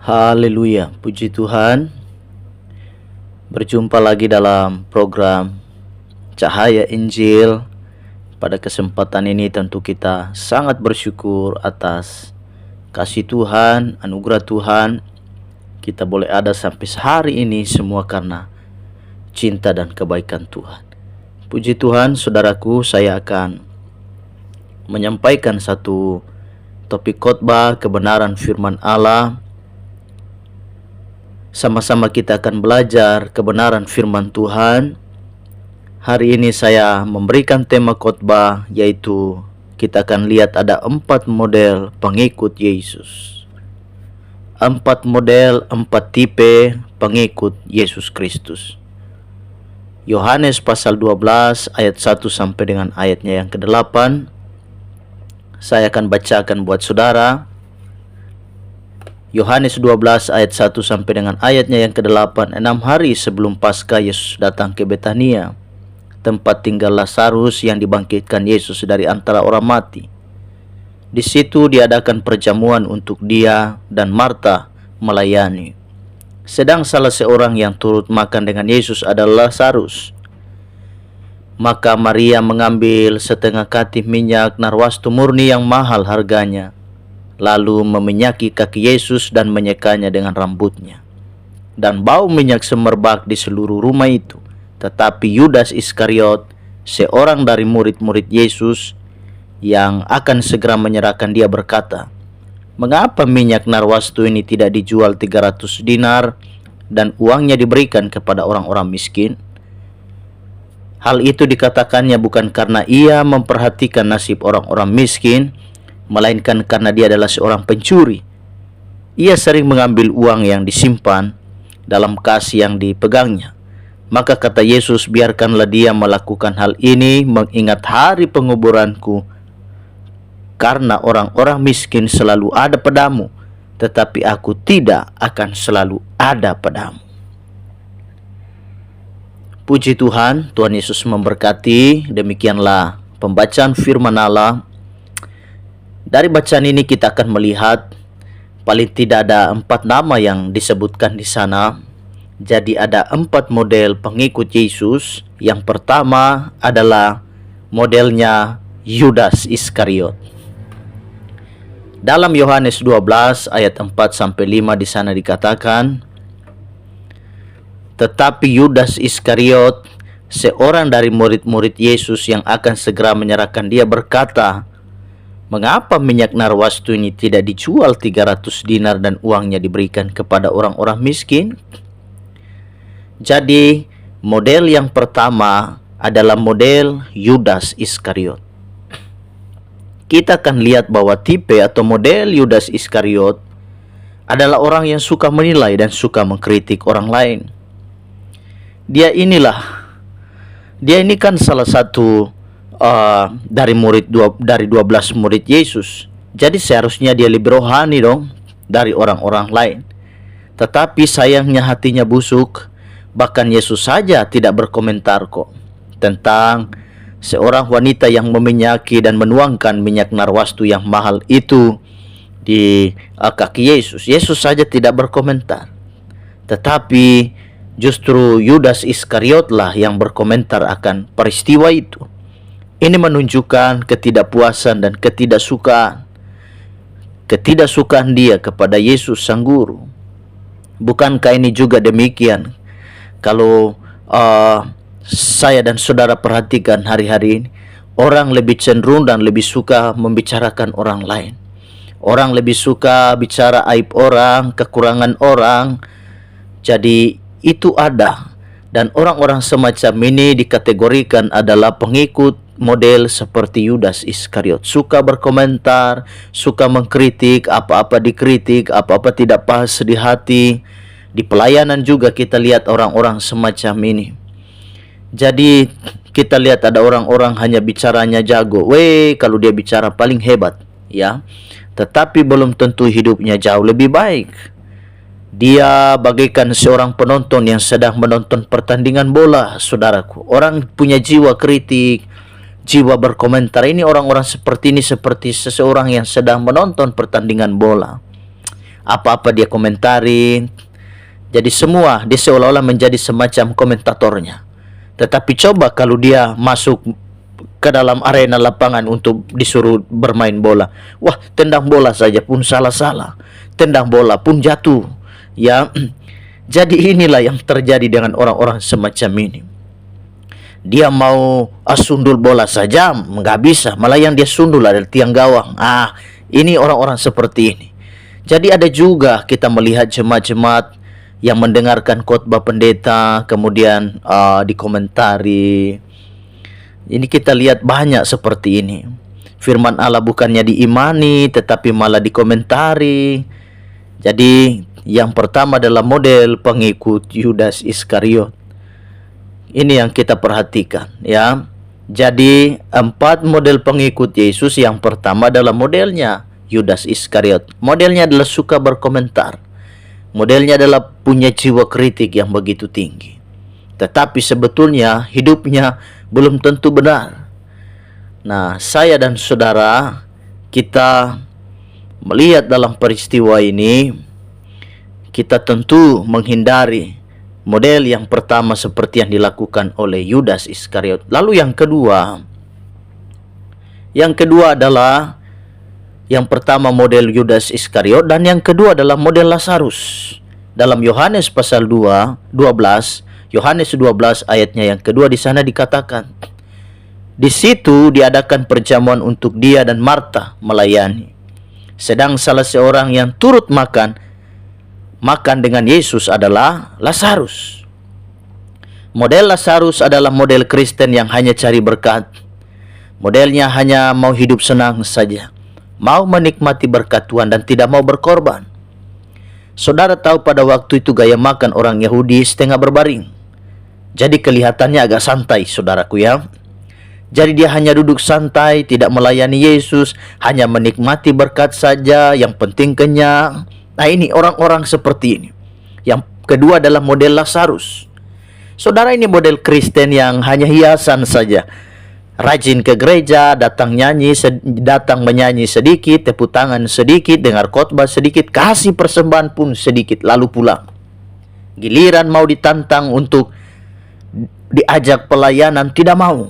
Haleluya, puji Tuhan. Berjumpa lagi dalam program Cahaya Injil. Pada kesempatan ini tentu kita sangat bersyukur atas kasih Tuhan, anugerah Tuhan. Kita boleh ada sampai hari ini semua karena cinta dan kebaikan Tuhan. Puji Tuhan, saudaraku, saya akan menyampaikan satu topik khotbah kebenaran firman Allah. Sama-sama kita akan belajar kebenaran firman Tuhan. Hari ini saya memberikan tema khotbah, yaitu kita akan lihat ada 4 model pengikut Yesus. 4 model, 4 tipe pengikut Yesus Kristus. Yohanes pasal 12 ayat 1 sampai dengan ayatnya yang ke-8. Saya akan bacakan buat saudara. Yohanes 12 ayat 1 sampai dengan ayatnya yang ke-8. 6 hari sebelum Paskah Yesus datang ke Betania, tempat tinggal Lazarus yang dibangkitkan Yesus dari antara orang mati. Di situ diadakan perjamuan untuk dia dan Marta melayani. Sedang salah seorang yang turut makan dengan Yesus adalah Lazarus. Maka Maria mengambil setengah kati minyak narwastu murni yang mahal harganya, lalu meminyaki kaki Yesus dan menyekanya dengan rambutnya. Dan bau minyak semerbak di seluruh rumah itu. Tetapi Yudas Iskariot, seorang dari murid-murid Yesus yang akan segera menyerahkan dia, berkata, "Mengapa minyak narwastu ini tidak dijual 300 dinar dan uangnya diberikan kepada orang-orang miskin?" Hal itu dikatakannya bukan karena ia memperhatikan nasib orang-orang miskin, melainkan karena dia adalah seorang pencuri. Ia sering mengambil uang yang disimpan dalam kas yang dipegangnya. Maka kata Yesus, "Biarkanlah dia melakukan hal ini mengingat hari penguburanku. Karena orang-orang miskin selalu ada padamu, tetapi aku tidak akan selalu ada padamu." Puji Tuhan, Tuhan Yesus memberkati. Demikianlah pembacaan firman Allah. Dari bacaan ini kita akan melihat paling tidak ada 4 nama yang disebutkan di sana. Jadi ada 4 model pengikut Yesus. Yang pertama adalah modelnya Yudas Iskariot. Dalam Yohanes 12 ayat 4 sampai 5 di sana dikatakan, "Tetapi Yudas Iskariot, seorang dari murid-murid Yesus yang akan segera menyerahkan dia, berkata, 'Mengapa minyak narwastu ini tidak dijual 300 dinar dan uangnya diberikan kepada orang-orang miskin?'" Jadi model yang pertama adalah model Yudas Iskariot. Kita akan lihat bahwa tipe atau model Yudas Iskariot adalah orang yang suka menilai dan suka mengkritik orang lain. Dia ini kan salah satu dari 12 murid Yesus. Jadi seharusnya dia lebih rohani dong dari orang-orang lain. Tetapi sayangnya hatinya busuk. Bahkan Yesus saja tidak berkomentar kok tentang seorang wanita yang meminyaki dan menuangkan minyak narwastu yang mahal itu di kaki Yesus. Yesus saja tidak berkomentar. Tetapi justru Yudas Iskariotlah yang berkomentar akan peristiwa itu. Ini menunjukkan ketidakpuasan dan ketidaksukaan dia kepada Yesus sang guru. Bukankah ini juga demikian? Kalau saya dan saudara perhatikan hari-hari ini, orang lebih cenderung dan lebih suka membicarakan orang lain. Orang lebih suka bicara aib orang, kekurangan orang. Jadi itu ada. Dan orang-orang semacam ini dikategorikan adalah pengikut model seperti Yudas Iskariot. Suka berkomentar, suka mengkritik, apa-apa dikritik, apa-apa tidak pas di hati. Di pelayanan juga kita lihat orang-orang semacam ini. Jadi kita lihat ada orang-orang hanya bicaranya jago. Kalau dia bicara paling hebat, ya. Tetapi belum tentu hidupnya jauh lebih baik. Dia bagaikan seorang penonton yang sedang menonton pertandingan bola, saudaraku. Orang punya jiwa kritik, jiwa berkomentar. Ini orang-orang seperti ini seperti seseorang yang sedang menonton pertandingan bola. apa-apa dia komentarin. Jadi semua dia seolah-olah menjadi semacam komentatornya. Tetapi coba kalau dia masuk ke dalam arena lapangan untuk disuruh bermain bola, wah, tendang bola saja pun salah-salah, tendang bola pun jatuh, ya. Jadi inilah yang terjadi dengan orang-orang semacam ini. Dia mau sundul bola saja nggak bisa, malah yang dia sundul adalah tiang gawang. Ini orang-orang seperti ini. Jadi ada juga kita melihat jemaat-jemaat yang mendengarkan khotbah pendeta kemudian dikomentari. Ini kita lihat banyak seperti ini. Firman Allah bukannya diimani tetapi malah dikomentari. Jadi yang pertama adalah model pengikut Yudas Iskariot. Ini yang kita perhatikan, ya. Jadi 4 model pengikut Yesus. Yang pertama adalah modelnya Yudas Iskariot. Modelnya adalah suka berkomentar. Modelnya adalah punya jiwa kritik yang begitu tinggi. Tetapi sebetulnya hidupnya belum tentu benar. Nah, saya dan saudara, kita melihat dalam peristiwa ini, kita tentu menghindari model yang pertama seperti yang dilakukan oleh Yudas Iskariot. Lalu yang kedua adalah, yang pertama model Yudas Iskariot dan yang kedua adalah model Lazarus. Dalam Yohanes pasal 12, Yohanes 12 ayatnya yang kedua, di sana dikatakan, di situ diadakan perjamuan untuk dia dan Marta melayani. Sedang salah seorang yang turut makan dengan Yesus adalah Lazarus. Model Lazarus adalah model Kristen yang hanya cari berkat. Modelnya hanya mau hidup senang saja, mau menikmati berkat Tuhan dan tidak mau berkorban. Saudara tahu pada waktu itu gaya makan orang Yahudi setengah berbaring. Jadi kelihatannya agak santai, saudaraku, ya. Jadi dia hanya duduk santai, tidak melayani Yesus, hanya menikmati berkat saja, yang penting kenyang. Nah, ini orang-orang seperti ini. Yang kedua adalah model Lazarus. Saudara, ini model Kristen yang hanya hiasan saja. Rajin ke gereja, datang menyanyi sedikit, tepuk tangan sedikit, dengar khotbah sedikit, kasih persembahan pun sedikit, lalu pulang. Giliran mau ditantang untuk diajak pelayanan, tidak mau.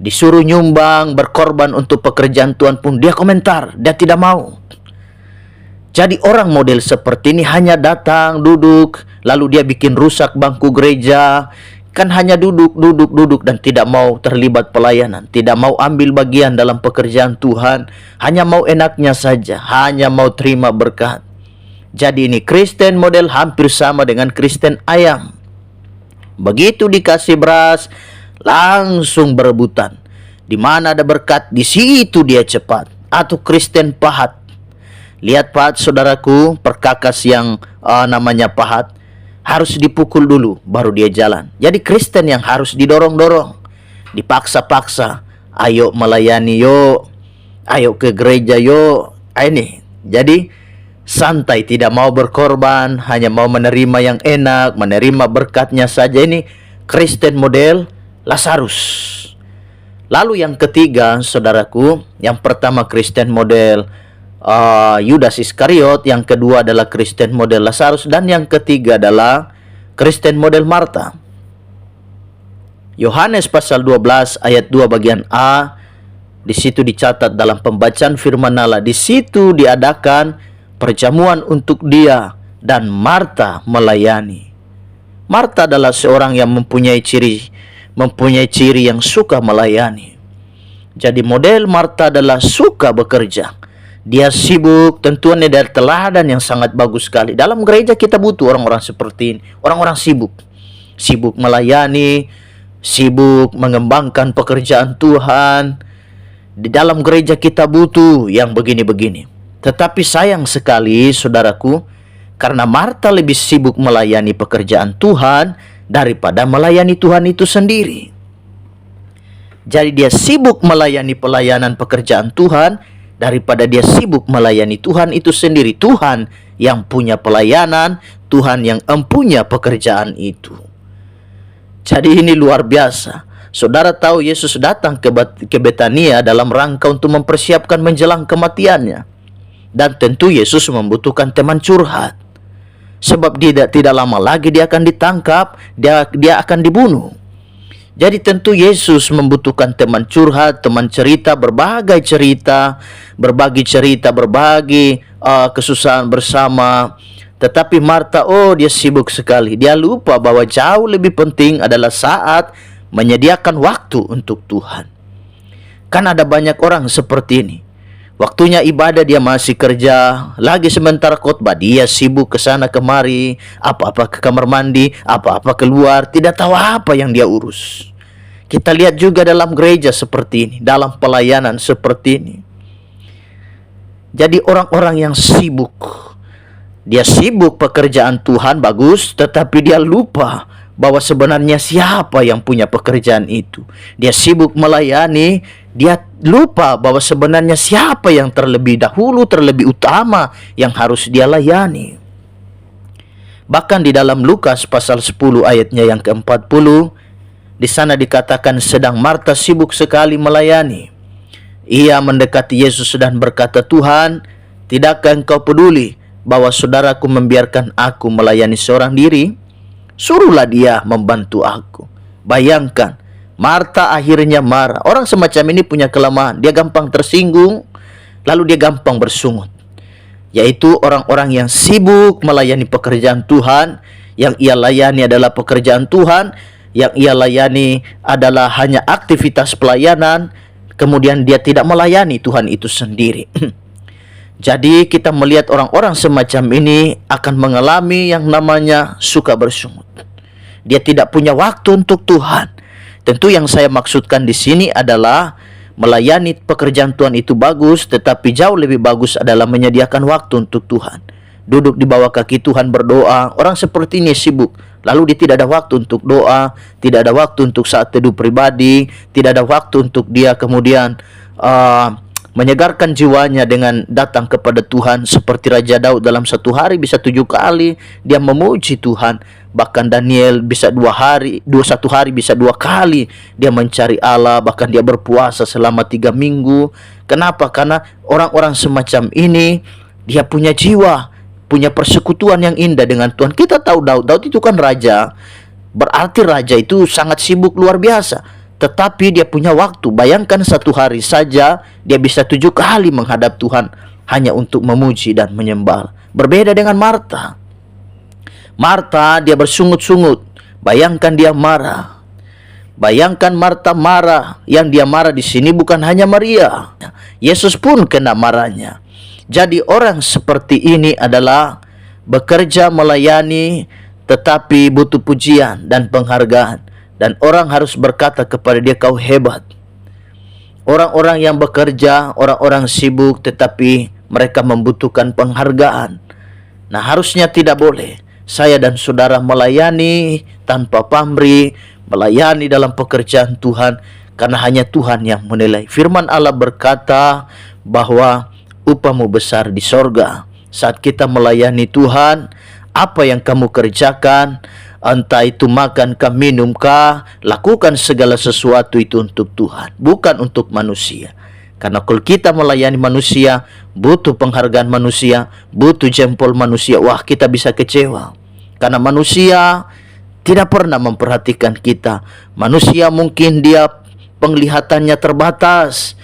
Disuruh nyumbang, berkorban untuk pekerjaan Tuhan pun dia komentar, dia tidak mau. Jadi orang model seperti ini hanya datang, duduk, lalu dia bikin rusak bangku gereja. Kan hanya duduk dan tidak mau terlibat pelayanan, tidak mau ambil bagian dalam pekerjaan Tuhan, hanya mau enaknya saja, hanya mau terima berkat. Jadi ini Kristen model hampir sama dengan Kristen ayam. Begitu dikasih beras, langsung berebutan. Di mana ada berkat, di situ dia cepat. Atau Kristen pahat. Lihat pahat, saudaraku, perkakas yang namanya pahat harus dipukul dulu baru dia jalan. Jadi Kristen yang harus didorong-dorong, dipaksa-paksa. Ayo melayani yuk, ayo ke gereja yuk. Ini jadi santai, tidak mau berkorban, hanya mau menerima yang enak, menerima berkatnya saja. Ini Kristen model Lazarus. Lalu yang ketiga, saudaraku, yang pertama Kristen model Yudas Iskariot, yang kedua adalah Kristen model Lazarus, dan yang ketiga adalah Kristen model Marta. Yohanes pasal 12 ayat 2 bagian A, di situ dicatat dalam pembacaan firman Allah, di situ diadakan perjamuan untuk dia dan Marta melayani. Marta adalah seorang yang mempunyai ciri yang suka melayani. Jadi model Marta adalah suka bekerja. Dia sibuk, tentunya dari teladan yang sangat bagus sekali. Dalam gereja kita butuh orang-orang seperti ini. Orang-orang sibuk. Sibuk melayani, sibuk mengembangkan pekerjaan Tuhan. Di dalam gereja kita butuh yang begini-begini. Tetapi sayang sekali, saudaraku, karena Marta lebih sibuk melayani pekerjaan Tuhan daripada melayani Tuhan itu sendiri. Jadi dia sibuk melayani pelayanan pekerjaan Tuhan daripada dia sibuk melayani Tuhan itu sendiri. Tuhan yang punya pelayanan, Tuhan yang empunya pekerjaan itu. Jadi ini luar biasa. Saudara tahu Yesus datang ke Betania dalam rangka untuk mempersiapkan menjelang kematiannya. Dan tentu Yesus membutuhkan teman curhat. Sebab tidak lama lagi dia akan ditangkap, dia akan dibunuh. Jadi tentu Yesus membutuhkan teman curhat, teman cerita, berbagi cerita, berbagi kesusahan bersama. Tetapi Marta, dia sibuk sekali. Dia lupa bahwa jauh lebih penting adalah saat menyediakan waktu untuk Tuhan. Kan ada banyak orang seperti ini. Waktunya ibadah dia masih kerja, lagi sementara khotbah dia sibuk ke sana kemari, apa-apa ke kamar mandi, apa-apa keluar, tidak tahu apa yang dia urus. Kita lihat juga dalam gereja seperti ini, dalam pelayanan seperti ini. Jadi orang-orang yang sibuk, dia sibuk pekerjaan Tuhan bagus, tetapi dia lupa bahwa sebenarnya siapa yang punya pekerjaan itu. Dia sibuk melayani, dia lupa bahwa sebenarnya siapa yang terlebih dahulu, terlebih utama yang harus dia layani. Bahkan di dalam Lukas pasal 10 ayatnya yang ke-40, di sana dikatakan sedang Marta sibuk sekali melayani. Ia mendekati Yesus dan berkata, "Tuhan, tidakkah engkau peduli bahwa saudaraku membiarkan aku melayani seorang diri? Suruhlah dia membantu aku." Bayangkan, Marta akhirnya marah. Orang semacam ini punya kelemahan. Dia gampang tersinggung, lalu dia gampang bersungut. Yaitu orang-orang yang sibuk melayani pekerjaan Tuhan. Yang ia layani adalah pekerjaan Tuhan. Yang ia layani adalah hanya aktivitas pelayanan. Kemudian dia tidak melayani Tuhan itu sendiri. Jadi kita melihat orang-orang semacam ini akan mengalami yang namanya suka bersungut. Dia tidak punya waktu untuk Tuhan. Tentu yang saya maksudkan di sini adalah melayani pekerjaan Tuhan itu bagus, tetapi jauh lebih bagus adalah menyediakan waktu untuk Tuhan. Duduk di bawah kaki Tuhan berdoa. Orang seperti ini sibuk, lalu dia tidak ada waktu untuk doa, tidak ada waktu untuk saat teduh pribadi, tidak ada waktu untuk dia kemudian menyegarkan jiwanya dengan datang kepada Tuhan. Seperti Raja Daud dalam satu hari bisa 7 kali dia memuji Tuhan. Bahkan Daniel bisa 1 hari bisa 2 kali dia mencari Allah. Bahkan dia berpuasa selama 3 minggu. Kenapa? Karena orang-orang semacam ini dia punya jiwa, punya persekutuan yang indah dengan Tuhan. Kita tahu Daud itu kan raja. Berarti raja itu sangat sibuk luar biasa. Tetapi dia punya waktu. Bayangkan 1 hari saja dia bisa 7 kali menghadap Tuhan hanya untuk memuji dan menyembah. Berbeda dengan Marta. Marta dia bersungut-sungut. Bayangkan dia marah. Bayangkan Marta marah. Yang dia marah di sini bukan hanya Maria. Yesus pun kena marahnya. Jadi orang seperti ini adalah bekerja melayani tetapi butuh pujian dan penghargaan. Dan orang harus berkata kepada dia, "Kau hebat." Orang-orang yang bekerja, orang-orang sibuk, tetapi mereka membutuhkan penghargaan. Nah, harusnya tidak boleh saya dan saudara melayani tanpa pamrih, melayani dalam pekerjaan Tuhan, karena hanya Tuhan yang menilai. Firman Allah berkata bahwa upahmu besar di sorga. Saat kita melayani Tuhan, apa yang kamu kerjakan, entah itu makankah, minumkah, lakukan segala sesuatu itu untuk Tuhan, bukan untuk manusia. Karena kalau kita melayani manusia, butuh penghargaan manusia, butuh jempol manusia, wah kita bisa kecewa. Karena manusia tidak pernah memperhatikan kita. Manusia mungkin dia penglihatannya terbatas,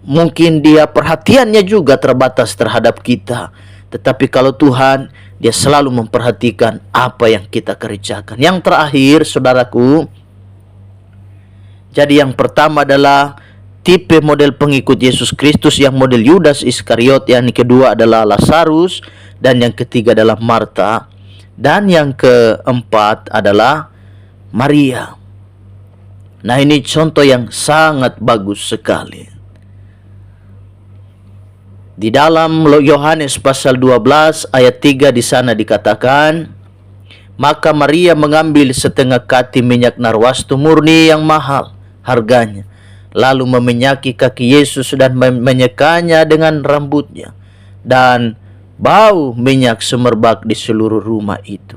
mungkin dia perhatiannya juga terbatas terhadap kita. Tetapi kalau Tuhan, dia selalu memperhatikan apa yang kita kerjakan. Yang terakhir, saudaraku, jadi yang pertama adalah tipe model pengikut Yesus Kristus yang model Yudas Iskariot, yang kedua adalah Lazarus, dan yang ketiga adalah Marta, dan yang keempat adalah Maria. Nah, ini contoh yang sangat bagus sekali. Di dalam Yohanes pasal 12 ayat 3 di sana dikatakan, maka Maria mengambil setengah kati minyak narwastu murni yang mahal harganya, lalu meminyakikaki Yesus dan menyekanya dengan rambutnya, dan bau minyak semerbak di seluruh rumah itu.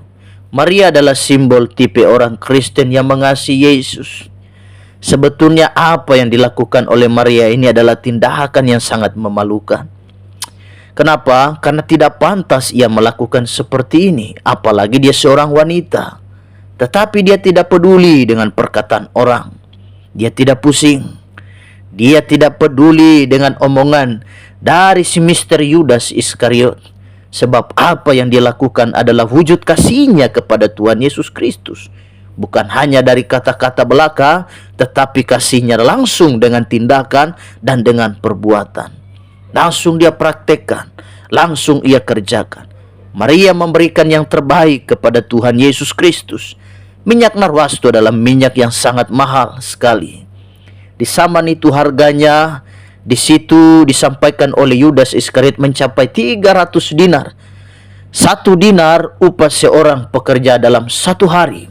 Maria adalah simbol tipe orang Kristen yang mengasihi Yesus. Sebetulnya apa yang dilakukan oleh Maria ini adalah tindakan yang sangat memalukan. Kenapa? Karena tidak pantas ia melakukan seperti ini, apalagi dia seorang wanita. Tetapi dia tidak peduli dengan perkataan orang. Dia tidak pusing. Dia tidak peduli dengan omongan dari si Mister Yudas Iskariot. Sebab apa yang dia lakukan adalah wujud kasihnya kepada Tuhan Yesus Kristus. Bukan hanya dari kata-kata belaka, tetapi kasihnya langsung dengan tindakan dan dengan perbuatan. Langsung dia praktekkan, langsung ia kerjakan. Maria memberikan yang terbaik kepada Tuhan Yesus Kristus. Minyak narwastu adalah minyak yang sangat mahal sekali. Di zaman itu harganya di situ disampaikan oleh Yudas Iskariot mencapai 300 dinar. 1 dinar upah seorang pekerja dalam 1 hari.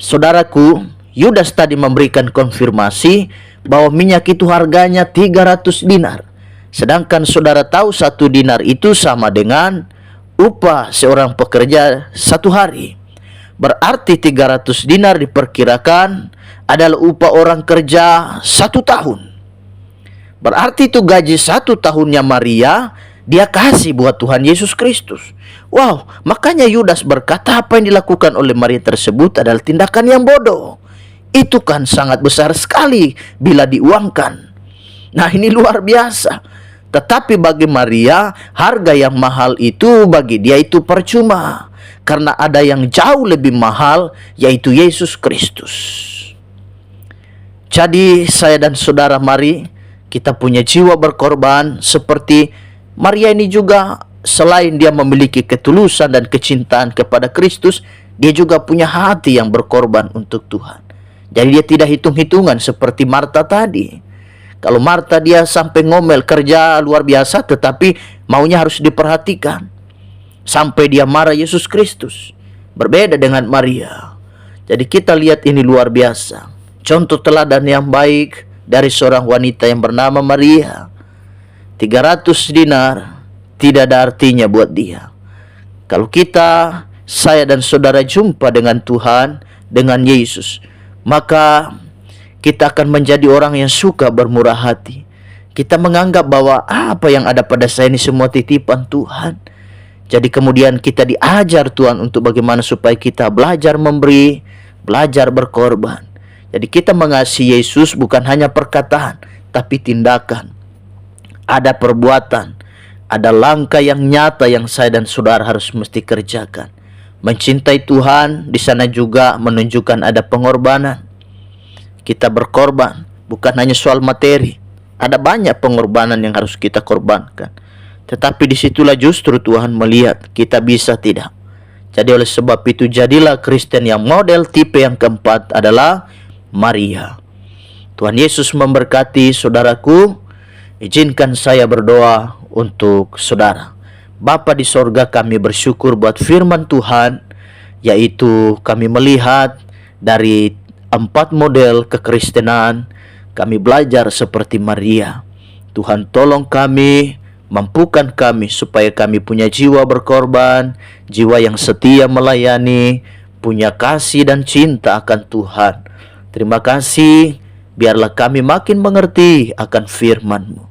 Saudaraku, Yudas tadi memberikan konfirmasi bahwa minyak itu harganya 300 dinar. Sedangkan saudara tahu 1 dinar itu sama dengan upah seorang pekerja 1 hari. Berarti 300 dinar diperkirakan adalah upah orang kerja 1 tahun. Berarti itu gaji 1 tahunnya Maria, dia kasih buat Tuhan Yesus Kristus. Wow, makanya Yudas berkata apa yang dilakukan oleh Maria tersebut adalah tindakan yang bodoh. Itu kan sangat besar sekali bila diuangkan. Nah, ini luar biasa. Tetapi bagi Maria, harga yang mahal itu bagi dia itu percuma. Karena ada yang jauh lebih mahal, yaitu Yesus Kristus. Jadi saya dan saudara, mari kita punya jiwa berkorban seperti Maria ini juga. Selain dia memiliki ketulusan dan kecintaan kepada Kristus, dia juga punya hati yang berkorban untuk Tuhan. Jadi dia tidak hitung-hitungan seperti Marta tadi. Kalau Marta dia sampai ngomel kerja luar biasa, tetapi maunya harus diperhatikan. Sampai dia marah Yesus Kristus. Berbeda dengan Maria. Jadi kita lihat ini luar biasa. Contoh teladan yang baik dari seorang wanita yang bernama Maria. 300 dinar tidak ada artinya buat dia. Kalau kita, saya dan saudara jumpa dengan Tuhan, dengan Yesus, maka kita akan menjadi orang yang suka bermurah hati. Kita menganggap bahwa apa yang ada pada saya ini semua titipan Tuhan. Jadi kemudian kita diajar Tuhan untuk bagaimana supaya kita belajar memberi, belajar berkorban. Jadi kita mengasihi Yesus bukan hanya perkataan, tapi tindakan. Ada perbuatan, ada langkah yang nyata yang saya dan saudara harus mesti kerjakan. Mencintai Tuhan di sana juga menunjukkan ada pengorbanan. Kita berkorban, bukan hanya soal materi. Ada banyak pengorbanan yang harus kita korbankan. Tetapi disitulah justru Tuhan melihat kita bisa tidak. Jadi oleh sebab itu jadilah Kristen yang model. Tipe yang keempat adalah Maria. Tuhan Yesus memberkati saudaraku. Izinkan saya berdoa untuk saudara. Bapa di sorga, kami bersyukur buat firman Tuhan, yaitu kami melihat dari 4 model kekristenan. Kami belajar seperti Maria. Tuhan tolong kami, mampukan kami supaya kami punya jiwa berkorban, jiwa yang setia melayani, punya kasih dan cinta akan Tuhan. Terima kasih, biarlah kami makin mengerti akan firman-Mu.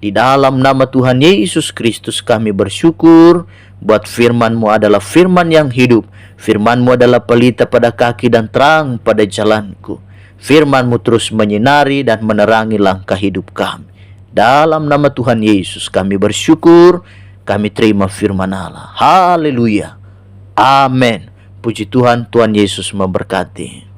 Di dalam nama Tuhan Yesus Kristus kami bersyukur buat firman-Mu adalah firman yang hidup. Firman-Mu adalah pelita pada kaki dan terang pada jalanku. Firman-Mu terus menyinari dan menerangi langkah hidup kami. Dalam nama Tuhan Yesus kami bersyukur, kami terima firman Allah. Haleluya. Amin. Puji Tuhan, Tuhan Yesus memberkati.